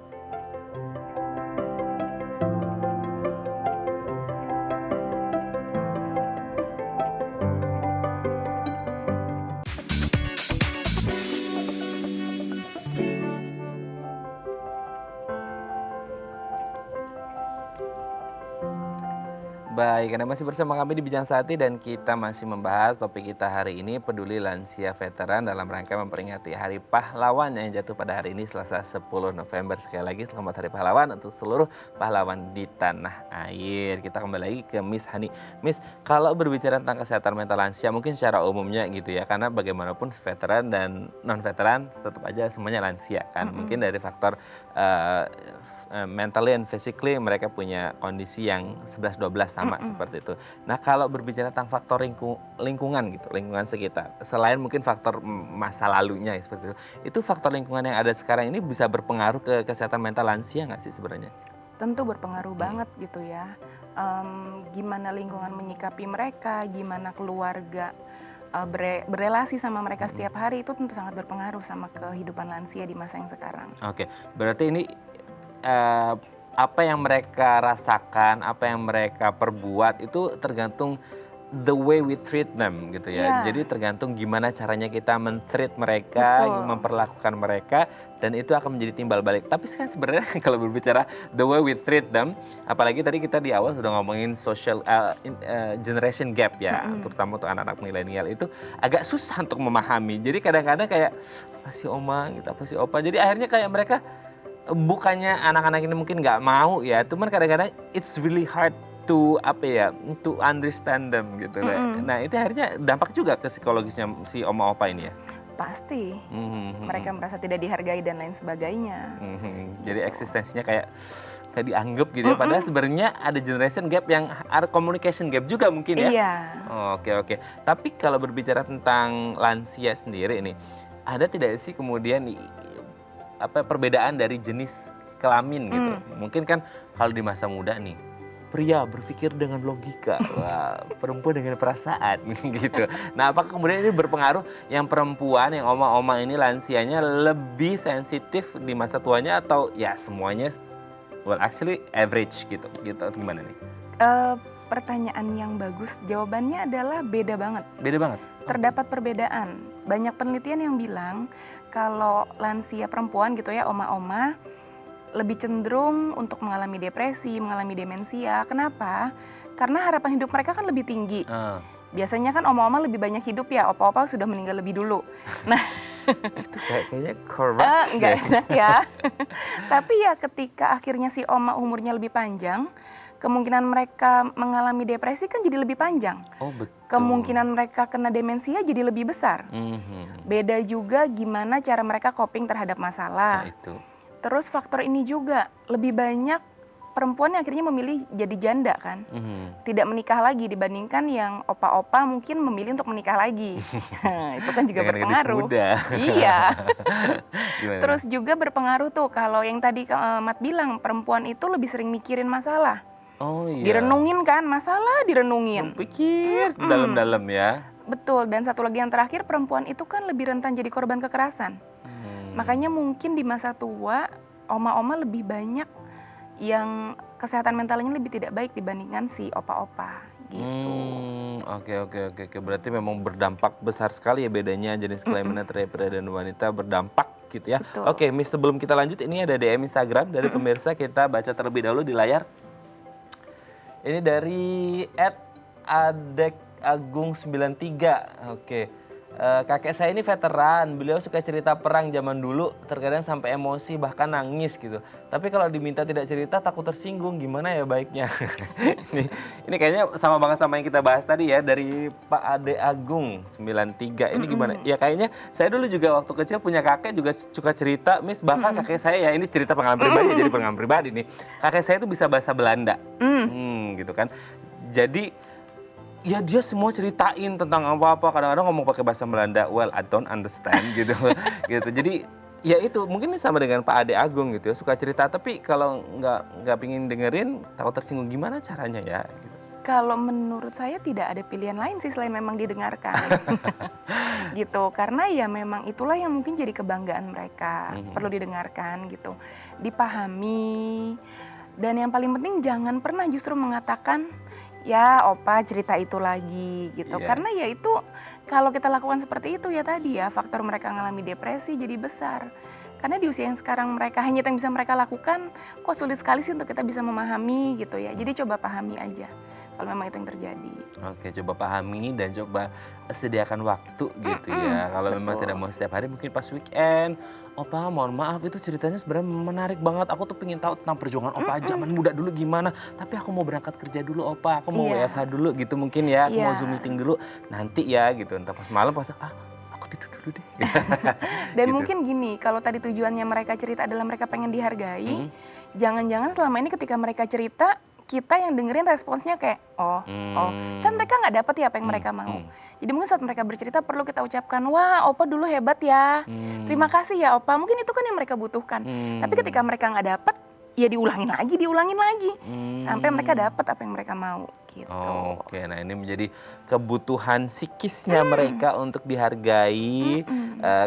Baik, Anda masih bersama kami di Bincang Saati dan kita masih membahas topik kita hari ini, peduli lansia veteran dalam rangka memperingati Hari Pahlawan yang jatuh pada hari ini Selasa 10 November. Sekali lagi selamat Hari Pahlawan untuk seluruh pahlawan di tanah air. Kita kembali lagi ke Miss Hani. Miss, kalau berbicara tentang kesehatan mental lansia mungkin secara umumnya gitu ya, karena bagaimanapun veteran dan non-veteran tetap aja semuanya lansia kan. Mungkin dari faktor mentally and physically mereka punya kondisi yang 11-12 sama seperti itu. Nah kalau berbicara tentang faktor lingkungan gitu, lingkungan sekitar, selain mungkin faktor masa lalunya ya, seperti itu faktor lingkungan yang ada sekarang ini bisa berpengaruh ke kesehatan mental lansia nggak sih sebenarnya?
Tentu berpengaruh banget gitu ya. Gimana lingkungan menyikapi mereka, gimana keluarga berelasi sama mereka setiap hari, itu tentu sangat berpengaruh sama kehidupan lansia di masa yang sekarang.
Oke, berarti ini apa yang mereka rasakan, apa yang mereka perbuat itu tergantung the way we treat them gitu ya. Jadi tergantung gimana caranya kita men-treat mereka, memperlakukan mereka, dan itu akan menjadi timbal balik. Tapi kan sebenarnya kalau berbicara the way we treat them, apalagi tadi kita di awal sudah ngomongin social generation gap ya, terutama untuk anak-anak milenial itu agak susah untuk memahami. Jadi kadang-kadang kayak apa sih oma gitu, apa sih opa. Jadi akhirnya kayak mereka bukannya anak-anak ini mungkin nggak mau ya, cuman kadang-kadang it's really hard to to understand them gitu. Nah itu akhirnya dampak juga ke psikologisnya si oma opa ini ya.
Pasti mereka merasa tidak dihargai dan lain sebagainya.
Jadi eksistensinya kayak dianggap gitu ya, padahal sebenarnya ada generation gap, yang ada communication gap juga mungkin ya.
Iya.
Oke. Tapi kalau berbicara tentang lansia sendiri nih, ada tidak sih kemudian perbedaan dari jenis kelamin gitu? Mungkin kan kalau di masa muda nih, pria berpikir dengan logika, perempuan dengan perasaan gitu. Nah apakah kemudian ini berpengaruh yang perempuan, yang oma-oma ini lansianya lebih sensitif di masa tuanya, atau ya semuanya actually average gitu gimana nih?
Pertanyaan yang bagus, jawabannya adalah beda banget.
Beda banget?
Terdapat perbedaan. Banyak penelitian yang bilang kalau lansia perempuan gitu ya, oma-oma, lebih cenderung untuk mengalami depresi, mengalami demensia. Kenapa? Karena harapan hidup mereka kan lebih tinggi. Biasanya kan oma-oma lebih banyak hidup ya, opa-opa sudah meninggal lebih dulu. Nah,
Itu kayaknya correct
nggak
deh.
enak ya. Tapi ya ketika akhirnya si oma umurnya lebih panjang, kemungkinan mereka mengalami depresi kan jadi lebih panjang.
Oh betul.
Kemungkinan mereka kena demensia jadi lebih besar. Beda juga gimana cara mereka coping terhadap
Nah
masalah.
itu.
Terus faktor ini juga lebih banyak perempuan yang akhirnya memilih jadi janda kan. Tidak menikah lagi dibandingkan yang opa-opa mungkin memilih untuk menikah lagi. Itu kan juga
Dengan gadis
berpengaruh.
muda.
Iya.
Gimana?
Terus juga berpengaruh tuh kalau yang tadi Mat bilang perempuan itu lebih sering mikirin masalah.
Oh iya.
Direnungin kan, masalah direnungin.
Pikir dalam-dalam ya.
Betul, dan satu lagi yang terakhir perempuan itu kan lebih rentan jadi korban kekerasan. Makanya mungkin di masa tua oma-oma lebih banyak yang kesehatan mentalnya lebih tidak baik dibandingkan si opa-opa gitu.
Oke. Berarti memang berdampak besar sekali ya bedanya jenis kelamin antara pria dan wanita berdampak gitu ya.
Betul.
Oke, Miss, sebelum kita lanjut ini ada DM Instagram dari pemirsa, kita baca terlebih dahulu di layar. Ini dari @adegagung93. Oke. Kakek saya ini veteran, beliau suka cerita perang zaman dulu, terkadang sampai emosi bahkan nangis gitu. Tapi kalau diminta tidak cerita takut tersinggung, gimana ya baiknya? ini kayaknya sama banget sama yang kita bahas tadi ya, dari Pak Ade Agung 93. Ini gimana? Ya kayaknya saya dulu juga waktu kecil punya kakek juga suka cerita, Miss, bahkan kakek saya ya, ini cerita pengalaman pribadi, jadi pengalaman pribadi nih. Kakek saya itu bisa bahasa Belanda. Gitu kan. Jadi ya dia semua ceritain tentang apa-apa, kadang-kadang ngomong pakai bahasa Belanda, well I don't understand gitu. Gitu. Jadi ya itu mungkin ini sama dengan Pak Ade Agung gitu ya, suka cerita tapi kalau nggak pingin dengerin takut tersinggung, gimana caranya ya gitu.
Kalau menurut saya tidak ada pilihan lain sih selain memang didengarkan. Gitu, karena ya memang itulah yang mungkin jadi kebanggaan mereka, perlu didengarkan gitu, dipahami. Dan yang paling penting jangan pernah justru mengatakan ya opa cerita itu lagi gitu. Karena ya itu kalau kita lakukan seperti itu ya tadi ya faktor mereka mengalami depresi jadi besar. Karena di usia yang sekarang mereka hanya itu yang bisa mereka lakukan, kok sulit sekali sih untuk kita bisa memahami gitu ya. Jadi coba pahami aja kalau memang itu yang terjadi.
Oke, coba pahami dan coba sediakan waktu gitu ya. Kalau memang
betul.
tidak mau setiap hari, mungkin pas weekend. Opa, mohon maaf, itu ceritanya sebenarnya menarik banget. Aku tuh pengen tahu tentang perjuangan Opa zaman muda dulu gimana. Tapi aku mau berangkat kerja dulu Opa, aku mau WFH dulu gitu mungkin ya. Aku mau Zoom meeting dulu nanti ya gitu. Entah pas malam pas aku tidur dulu deh.
Dan
Gitu.
mungkin gini, kalau tadi tujuannya mereka cerita adalah mereka pengen dihargai, jangan-jangan selama ini ketika mereka cerita, kita yang dengerin responsnya kayak oh, kan mereka nggak dapet ya apa yang mereka mau. Jadi mungkin saat mereka bercerita perlu kita ucapkan, wah Opa dulu hebat ya, terima kasih ya Opa. Mungkin itu kan yang mereka butuhkan. Tapi ketika mereka nggak dapet, ya diulangin lagi, sampai mereka dapet apa yang mereka mau. Gitu.
Oke, nah ini menjadi kebutuhan psikisnya mereka untuk dihargai,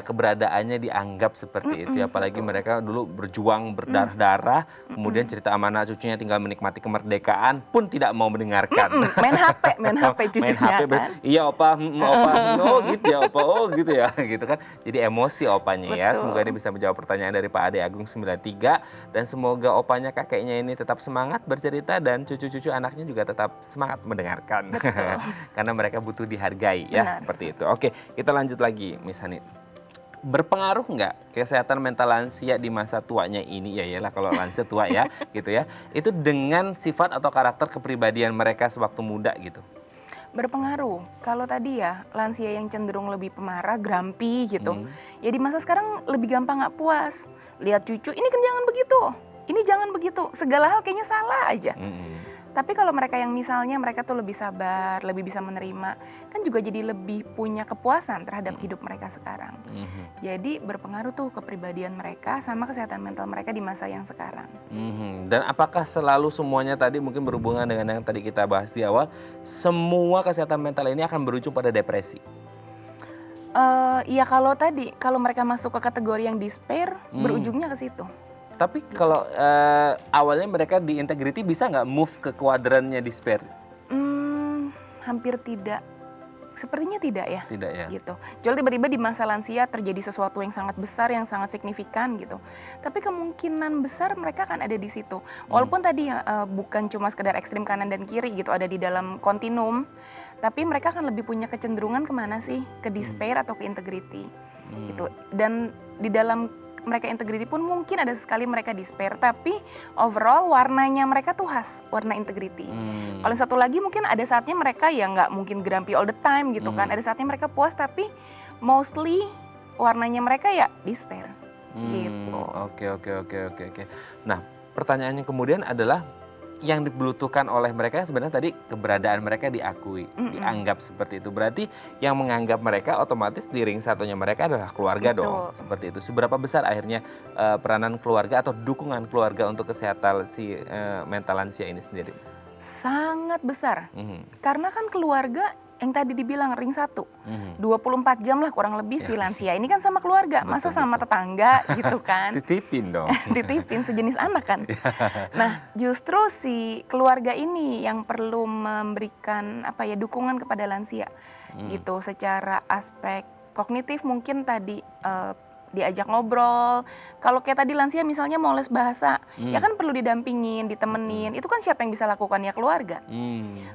keberadaannya dianggap seperti itu. Apalagi mereka dulu berjuang berdarah-darah, kemudian cerita amanah cucunya tinggal menikmati kemerdekaan pun tidak mau mendengarkan.
Main HP cucunya kan.
Iya opa, oh gitu ya opa, oh gitu ya, gitu kan. Jadi emosi opanya ya.
Betul.
Semoga ini bisa menjawab pertanyaan dari Pak Ade Agung 93, dan semoga opanya kakeknya ini tetap semangat bercerita dan cucu-cucu anaknya juga tetap semangat mendengarkan. Karena mereka butuh dihargai ya.
Benar.
Seperti itu. Oke, kita lanjut lagi Miss Hani. Berpengaruh nggak kesehatan mental lansia di masa tuanya ini, ya iyalah kalau lansia tua ya gitu ya, itu dengan sifat atau karakter kepribadian mereka sewaktu muda gitu?
Berpengaruh. Kalau tadi ya lansia yang cenderung lebih pemarah, grumpy gitu, ya di masa sekarang lebih gampang nggak puas. Lihat cucu, ini kan jangan begitu, ini jangan begitu, segala hal kayaknya salah aja. Tapi kalau mereka yang misalnya mereka tuh lebih sabar, lebih bisa menerima, kan juga jadi lebih punya kepuasan terhadap hidup mereka sekarang. Jadi berpengaruh tuh kepribadian mereka sama kesehatan mental mereka di masa yang sekarang.
Dan apakah selalu semuanya tadi mungkin berhubungan dengan yang tadi kita bahas di awal, semua kesehatan mental ini akan berujung pada depresi?
Iya kalau mereka masuk ke kategori yang despair, berujungnya ke situ.
Tapi kalau awalnya mereka di integrity bisa nggak move ke kuadrannya despair?
Hampir tidak. Sepertinya tidak ya.
Tidak ya.
Gitu. Jual tiba-tiba di masa lansia terjadi sesuatu yang sangat besar, yang sangat signifikan gitu. Tapi kemungkinan besar mereka akan ada di situ. Walaupun tadi bukan cuma sekedar ekstrim kanan dan kiri gitu, ada di dalam kontinum, tapi mereka akan lebih punya kecenderungan kemana sih? Ke despair atau ke integrity gitu. Dan di dalam mereka integrity pun mungkin ada sekali mereka despair, tapi overall warnanya mereka tuh khas warna integrity. Kalau yang satu lagi mungkin ada saatnya mereka ya nggak mungkin grumpy all the time gitu kan, ada saatnya mereka puas tapi mostly warnanya mereka ya despair gitu.
Oke. Nah, pertanyaannya kemudian adalah yang dibutuhkan oleh mereka sebenarnya tadi keberadaan mereka diakui, dianggap seperti itu. Berarti yang menganggap mereka otomatis di ring satunya mereka adalah keluarga dong, seperti itu. Seberapa besar akhirnya peranan keluarga atau dukungan keluarga untuk kesehatan si mental lansia ini sendiri?
Sangat besar, karena kan keluarga yang tadi dibilang ring satu, 24 jam lah kurang lebih si lansia ini kan sama keluarga, masa sama tetangga gitu kan.
Titipin dong.
Titipin sejenis anak kan. Nah justru si keluarga ini yang perlu memberikan dukungan kepada lansia gitu, secara aspek kognitif mungkin tadi diajak ngobrol. Kalau kayak tadi lansia misalnya mau les bahasa, ya kan perlu didampingin, ditemenin. Itu kan siapa yang bisa lakukan? Ya keluarga.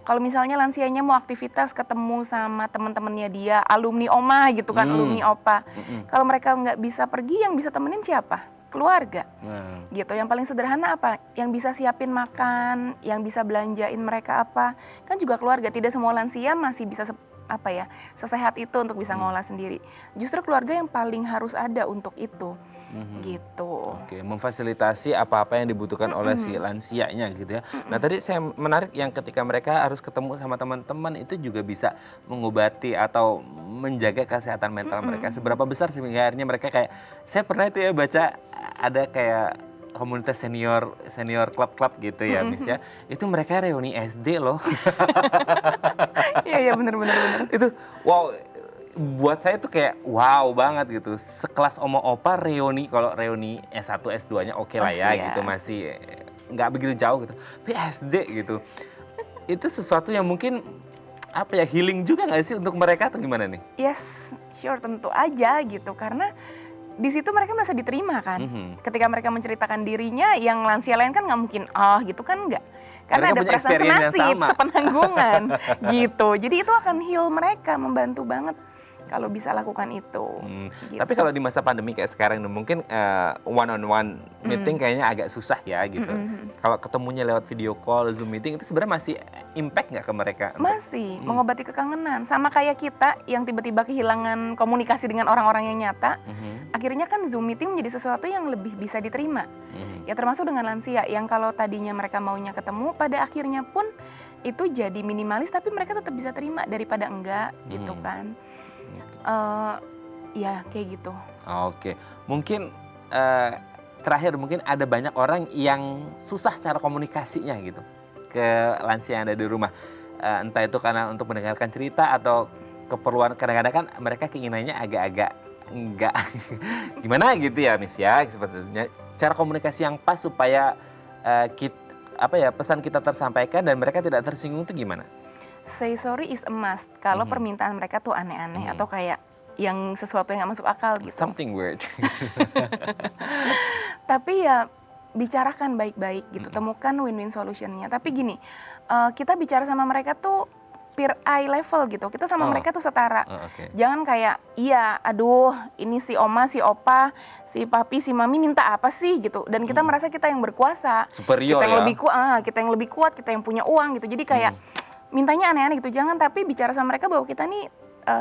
Kalau misalnya lansianya mau aktivitas ketemu sama teman-temannya dia, alumni oma gitu kan, alumni opa. Kalau mereka nggak bisa pergi, yang bisa temenin siapa? Keluarga. Gitu. Yang paling sederhana apa? Yang bisa siapin makan, yang bisa belanjain mereka apa? Kan juga keluarga. Tidak semua lansia masih bisa sesehat itu untuk bisa ngolah sendiri. Justru keluarga yang paling harus ada untuk itu. Gitu.
Oke, memfasilitasi apa-apa yang dibutuhkan oleh si lansianya gitu ya. Nah, tadi saya menarik yang ketika mereka harus ketemu sama teman-teman itu juga bisa mengobati atau menjaga kesehatan mental mereka. Seberapa besar sehingga akhirnya mereka kayak, saya pernah itu ya baca ada kayak komunitas senior klub-klub gitu ya, Miss ya. Itu mereka reuni SD loh.
Iya bener.
Itu wow, buat saya tuh kayak wow banget gitu. Sekelas Oma Opa reuni, kalau reuni S1 S2-nya oke lah ya gitu, masih nggak begitu jauh gitu. Tapi SD gitu. Itu sesuatu yang mungkin healing juga nggak sih untuk mereka atau gimana nih?
Yes, sure, tentu aja gitu, karena di situ mereka merasa diterima kan. Ketika mereka menceritakan dirinya, yang lansia lain kan nggak mungkin gitu kan, nggak. Karena mereka ada perasaan senasib, sepenanggungan gitu. Jadi itu akan heal mereka, membantu banget kalau bisa lakukan itu. Gitu.
Tapi kalau di masa pandemi kayak sekarang mungkin one on one meeting kayaknya agak susah ya gitu. Kalau ketemunya lewat video call, Zoom meeting itu sebenarnya masih impact nggak ke mereka?
Masih mengobati kekangenan. Sama kayak kita yang tiba-tiba kehilangan komunikasi dengan orang-orang yang nyata. Akhirnya kan Zoom meeting menjadi sesuatu yang lebih bisa diterima. Ya termasuk dengan lansia yang kalau tadinya mereka maunya ketemu, pada akhirnya pun itu jadi minimalis, tapi mereka tetap bisa terima daripada enggak gitu kan. Ya kayak gitu.
Oke, mungkin terakhir mungkin ada banyak orang yang susah cara komunikasinya gitu ke lansia yang ada di rumah. Entah itu karena untuk mendengarkan cerita atau keperluan, kadang-kadang kan mereka keinginannya agak-agak enggak gimana gitu ya, Miss ya, sepertinya cara komunikasi yang pas supaya pesan kita tersampaikan dan mereka tidak tersinggung itu gimana?
Say sorry is a must kalau permintaan mereka tuh aneh-aneh atau kayak yang sesuatu yang nggak masuk akal gitu.
Something weird.
Tapi ya bicarakan baik-baik gitu, temukan win-win solutionnya. Tapi gini, kita bicara sama mereka tuh peer eye level gitu, kita sama mereka tuh setara. Jangan kayak, iya aduh ini si oma, si opa, si papi, si mami minta apa sih gitu. Dan kita merasa kita yang berkuasa,
superior
kita yang lebih kuat, kita yang punya uang gitu. Jadi kayak mintanya aneh-aneh gitu. Jangan, tapi bicara sama mereka bahwa kita nih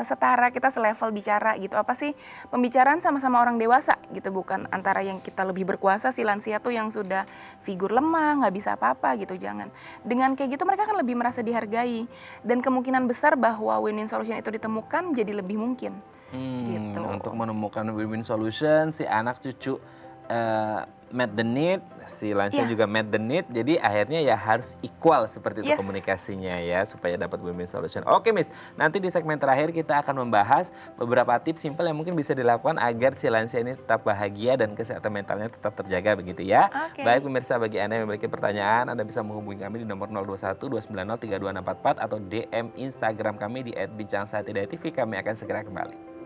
setara, kita selevel bicara gitu. Apa sih pembicaraan sama-sama orang dewasa gitu, bukan antara yang kita lebih berkuasa, si lansia tuh yang sudah figur lemah, nggak bisa apa-apa gitu. Jangan. Dengan kayak gitu mereka kan lebih merasa dihargai, dan kemungkinan besar bahwa win-win solution itu ditemukan jadi lebih mungkin gitu.
Untuk menemukan win-win solution, si anak cucu met the need, si lansia
Iya.
juga met the need, jadi akhirnya ya harus equal seperti itu
Yes.
komunikasinya ya, supaya dapat win-win solution. Oke Miss, nanti di segmen terakhir kita akan membahas beberapa tips simpel yang mungkin bisa dilakukan agar si lansia ini tetap bahagia dan kesehatan mentalnya tetap terjaga begitu ya.
Oke.
Baik pemirsa, bagi Anda yang memiliki pertanyaan, Anda bisa menghubungi kami di nomor 021 290 3244 atau DM Instagram kami di @bincangsaatidayatv. Kami akan segera kembali.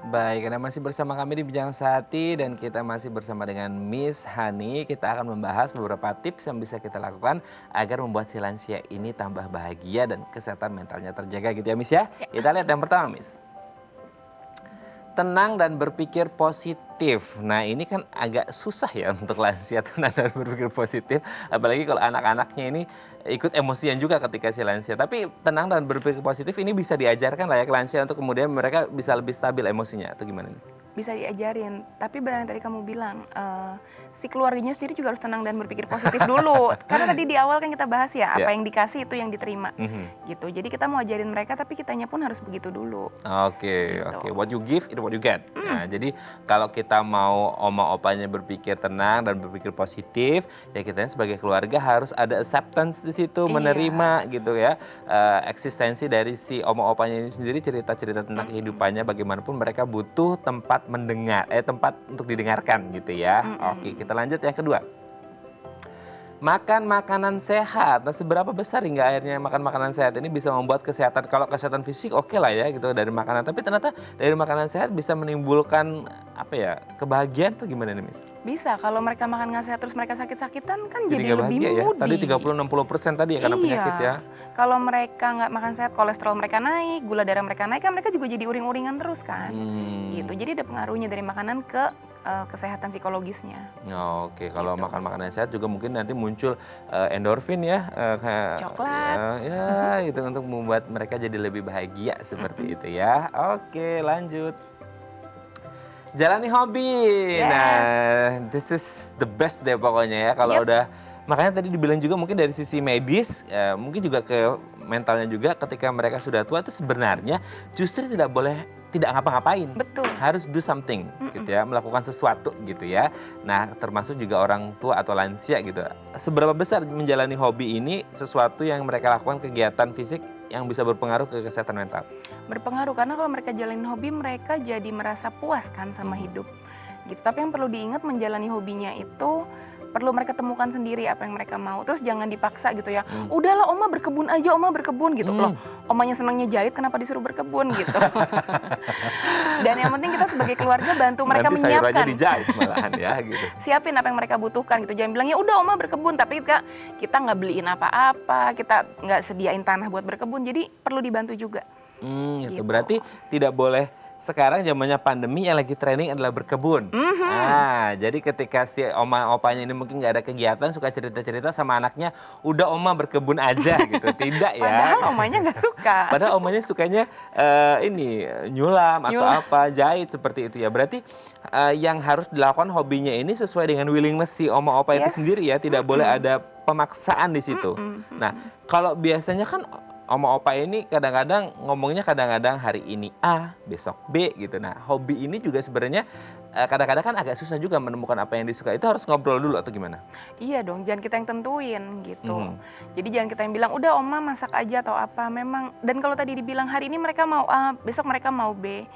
Baik, Anda masih bersama kami di Bincang Sehati dan kita masih bersama dengan Miss Hani. Kita akan membahas beberapa tips yang bisa kita lakukan agar membuat si lansia ini tambah bahagia dan kesehatan mentalnya terjaga gitu ya Miss ya. Kita lihat yang pertama Miss. Tenang dan berpikir positif. Nah ini kan agak susah ya untuk lansia tenang dan berpikir positif. Apalagi kalau anak-anaknya ini ikut emosian juga ketika si lansia. Tapi tenang dan berpikir positif ini bisa diajarkan lah ya ke lansia untuk kemudian mereka bisa lebih stabil emosinya atau gimana nih?
Bisa diajarin, tapi benar yang tadi kamu bilang, si keluarganya sendiri juga harus tenang dan berpikir positif dulu. Karena tadi di awal kan kita bahas ya, apa yang dikasih itu yang diterima. Gitu. Jadi kita mau ajarin mereka, tapi kitanya pun harus begitu dulu.
Oke.
Gitu.
What you give, itu what you get. Nah, jadi kalau kita mau oma opanya berpikir tenang dan berpikir positif, ya kita sebagai keluarga harus ada acceptance di situ,
Iya.
menerima gitu ya. Eksistensi dari si oma opanya ini sendiri, cerita-cerita tentang kehidupannya, bagaimanapun mereka butuh tempat tempat untuk didengarkan gitu ya. Oke, kita lanjut yang kedua. Makan makanan sehat. Nah, seberapa besar hingga akhirnya makan makanan sehat ini bisa membuat kesehatan, kalau kesehatan fisik oke lah ya gitu dari makanan, tapi ternyata dari makanan sehat bisa menimbulkan apa ya, kebahagiaan tuh gimana nih Miss?
Bisa, kalau mereka makan nggak sehat terus mereka sakit-sakitan kan
Jadi
jadi
nggak
lebih
bahagia ya?
moody.
Tadi 30-60% tadi ya karena penyakit ya?
Kalau mereka nggak makan sehat, kolesterol mereka naik, gula darah mereka naik, kan mereka juga jadi uring-uringan terus kan. Gitu, jadi ada pengaruhnya dari makanan ke kesehatan psikologisnya.
Oke, kalau
Gitu.
makan makanan sehat juga mungkin nanti muncul endorfin ya,
Coklat.
ya itu untuk membuat mereka jadi lebih bahagia seperti itu ya. Oke, lanjut. Jalani hobi.
Yes.
Nah, this is the best deh pokoknya ya kalau
Yep.
udah. Makanya tadi dibilang juga mungkin dari sisi medis, mungkin juga ke mentalnya juga, ketika mereka sudah tua itu sebenarnya justru tidak boleh tidak ngapa-ngapain.
Betul.
Harus do something gitu ya, melakukan sesuatu gitu ya. Nah, termasuk juga orang tua atau lansia gitu. Seberapa besar menjalani hobi ini sesuatu yang mereka lakukan, kegiatan fisik yang bisa berpengaruh ke kesehatan mental?
Berpengaruh karena kalau mereka jalanin hobi mereka jadi merasa puas kan sama hidup. Gitu. Tapi yang perlu diingat, menjalani hobinya itu perlu mereka temukan sendiri apa yang mereka mau. Terus jangan dipaksa gitu ya. Udahlah oma berkebun aja, oma berkebun gitu. Loh, omanya senangnya jahit kenapa disuruh berkebun gitu. Dan yang penting kita sebagai keluarga bantu mereka
Nanti sayur aja
menyiapkan.
dijahit malahan ya gitu.
Siapin apa yang mereka butuhkan gitu. Jangan bilang ya udah oma berkebun, tapi kita nggak beliin apa-apa, kita nggak sediain tanah buat berkebun. Jadi perlu dibantu juga.
Gitu.
Gitu.
Berarti tidak boleh. Sekarang zamannya pandemi yang lagi trending adalah berkebun. Nah, jadi ketika si oma opanya ini mungkin nggak ada kegiatan, suka cerita-cerita sama anaknya, udah oma berkebun aja gitu. Tidak ya.
Padahal omanya nggak suka.
Padahal omanya sukanya ini nyulam atau apa, jahit seperti itu ya. Berarti yang harus dilakukan hobinya ini sesuai dengan willingness si oma opa itu sendiri ya. Tidak boleh ada pemaksaan di situ. Nah, kalau biasanya kan oma opa ini kadang-kadang ngomongnya kadang-kadang hari ini A, besok B gitu. Nah, hobi ini juga sebenarnya kadang-kadang kan agak susah juga menemukan apa yang disuka. Itu harus ngobrol dulu atau gimana?
Iya dong, jangan kita yang tentuin gitu. Jadi jangan kita yang bilang udah oma masak aja atau apa. Memang, dan kalau tadi dibilang hari ini mereka mau A, besok mereka mau B.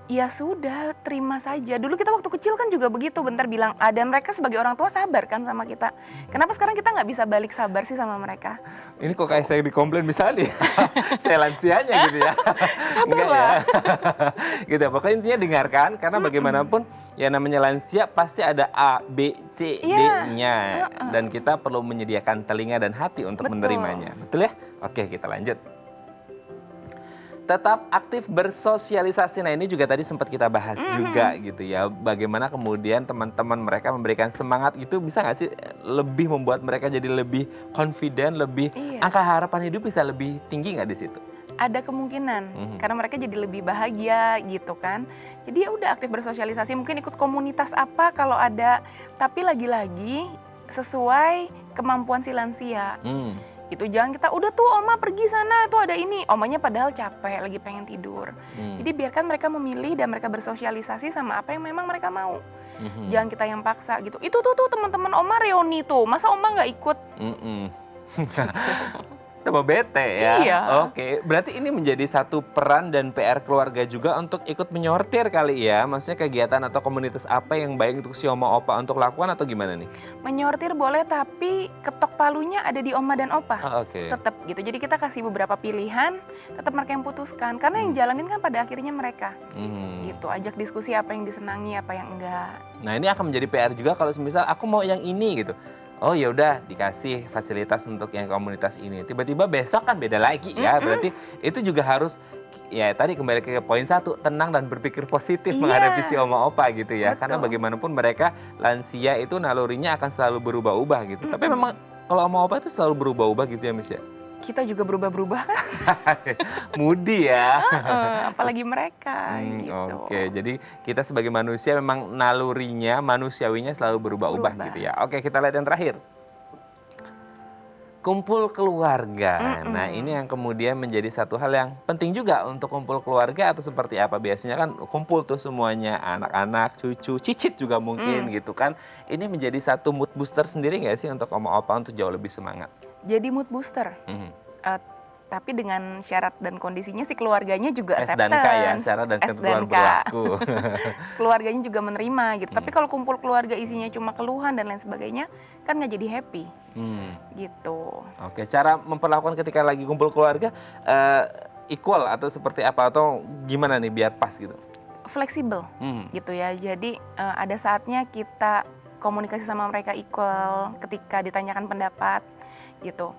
Ya sudah, terima saja. Dulu kita waktu kecil kan juga begitu, bentar bilang A, dan mereka sebagai orang tua sabar kan sama kita. Kenapa sekarang kita nggak bisa balik sabar sih sama mereka?
Ini kok kayak saya dikomplain misalnya, saya lansianya gitu ya. Enggak ya. Gitu, pokoknya intinya dengarkan, karena bagaimanapun ya namanya lansia pasti ada A, B, C, D-nya. Dan kita perlu menyediakan telinga dan hati untuk menerimanya. Betul ya? Oke, kita lanjut. Tetap aktif bersosialisasi. Nah, ini juga tadi sempat kita bahas juga gitu ya. Bagaimana kemudian teman-teman mereka memberikan semangat itu bisa nggak sih lebih membuat mereka jadi lebih confident, lebih angka harapan hidup bisa lebih tinggi nggak di situ?
ada kemungkinan karena mereka jadi lebih bahagia gitu kan. Jadi ya udah aktif bersosialisasi, mungkin ikut komunitas apa kalau ada, tapi lagi-lagi sesuai kemampuan si lansia. Itu jangan kita udah tuh oma pergi sana tuh ada ini, omanya padahal capek lagi pengen tidur. Jadi biarkan mereka memilih dan mereka bersosialisasi sama apa yang memang mereka mau. Jangan kita yang paksa gitu. Itu tuh teman-teman oma reuni tuh, masa oma nggak ikut?
Tambah bete ya.
Iya.
Oke, berarti ini menjadi satu peran dan PR keluarga juga untuk ikut menyortir kali ya. Maksudnya kegiatan atau komunitas apa yang baik untuk si oma opa untuk lakukan atau gimana nih?
Menyortir boleh, tapi ketok palunya ada di oma dan opa.
Oke.
Tetap gitu. Jadi kita kasih beberapa pilihan, tetap mereka yang putuskan. Karena yang jalanin kan pada akhirnya mereka. Gitu. Ajak diskusi apa yang disenangi, apa yang enggak.
Nah, ini akan menjadi PR juga kalau misal aku mau yang ini gitu. Oh ya udah dikasih fasilitas untuk yang komunitas ini. Tiba-tiba besok kan beda lagi ya. Berarti itu juga harus ya tadi kembali ke poin 1, tenang dan berpikir positif menghadapi si oma opa gitu ya.
Betul.
Karena bagaimanapun mereka lansia itu nalurinya akan selalu berubah-ubah gitu. Tapi memang kalau oma opa itu selalu berubah-ubah gitu ya Miss ya.
Kita juga berubah-berubah kan?
Mudi ya.
Apalagi mereka gitu.
Oke, jadi kita sebagai manusia memang nalurinya, manusiawinya selalu berubah-ubah gitu ya. Oke, kita lihat yang terakhir. Kumpul keluarga. Nah, ini yang kemudian menjadi satu hal yang penting juga untuk kumpul keluarga atau seperti apa. Biasanya kan kumpul tuh semuanya, anak-anak, cucu, cicit juga mungkin gitu kan. Ini menjadi satu mood booster sendiri nggak sih untuk oma opa untuk jauh lebih semangat?
Jadi mood booster. Tapi dengan syarat dan kondisinya si keluarganya juga
S
acceptance.
dan K ya, syarat dan ketentuan berlaku.
Keluarganya juga menerima gitu. Tapi kalau kumpul keluarga isinya cuma keluhan dan lain sebagainya, kan nggak jadi happy. Gitu.
Oke, cara memperlakukan ketika lagi kumpul keluarga equal atau seperti apa atau gimana nih biar pas gitu?
Fleksibel gitu ya. Jadi ada saatnya kita komunikasi sama mereka equal ketika ditanyakan pendapat gitu.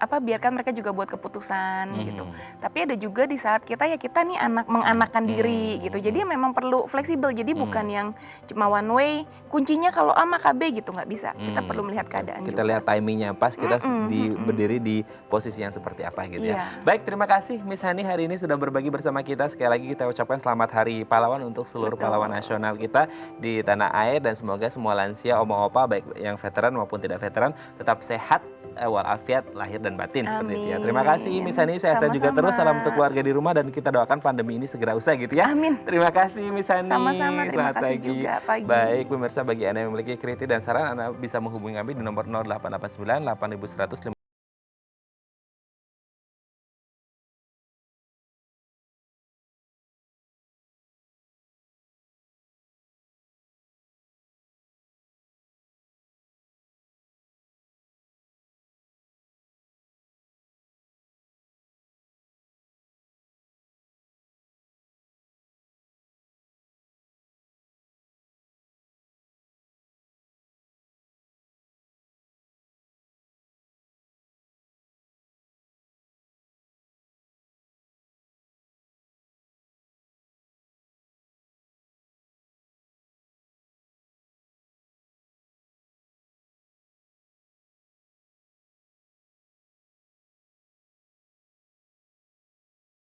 Biarkan mereka juga buat keputusan gitu. Tapi ada juga di saat kita nih menganakkan diri gitu. Jadi memang perlu fleksibel. Jadi bukan yang cuma one way. Kuncinya kalau A maka B gitu, nggak bisa. Kita perlu melihat keadaan
kita
juga.
lihat timingnya pas, kita berdiri di posisi yang seperti apa gitu ya. Baik, terima kasih Miss Hani hari ini sudah berbagi bersama kita. Sekali lagi kita ucapkan selamat Hari Pahlawan untuk seluruh pahlawan nasional kita di tanah air. Dan semoga semua lansia, oma opa baik yang veteran maupun tidak veteran tetap sehat walafiat lahir dan batin seperti itu ya. Terima kasih Miss Hani, sehat juga terus. Salam untuk keluarga di rumah dan kita doakan pandemi ini segera usai gitu ya.
Amin.
Terima kasih Miss Hani.
Sama-sama, terima
Selamat
kasih
pagi.
juga pagi.
Baik pemirsa, bagi Anda yang memiliki kritik dan saran Anda bisa menghubungi kami di nomor 0889 8115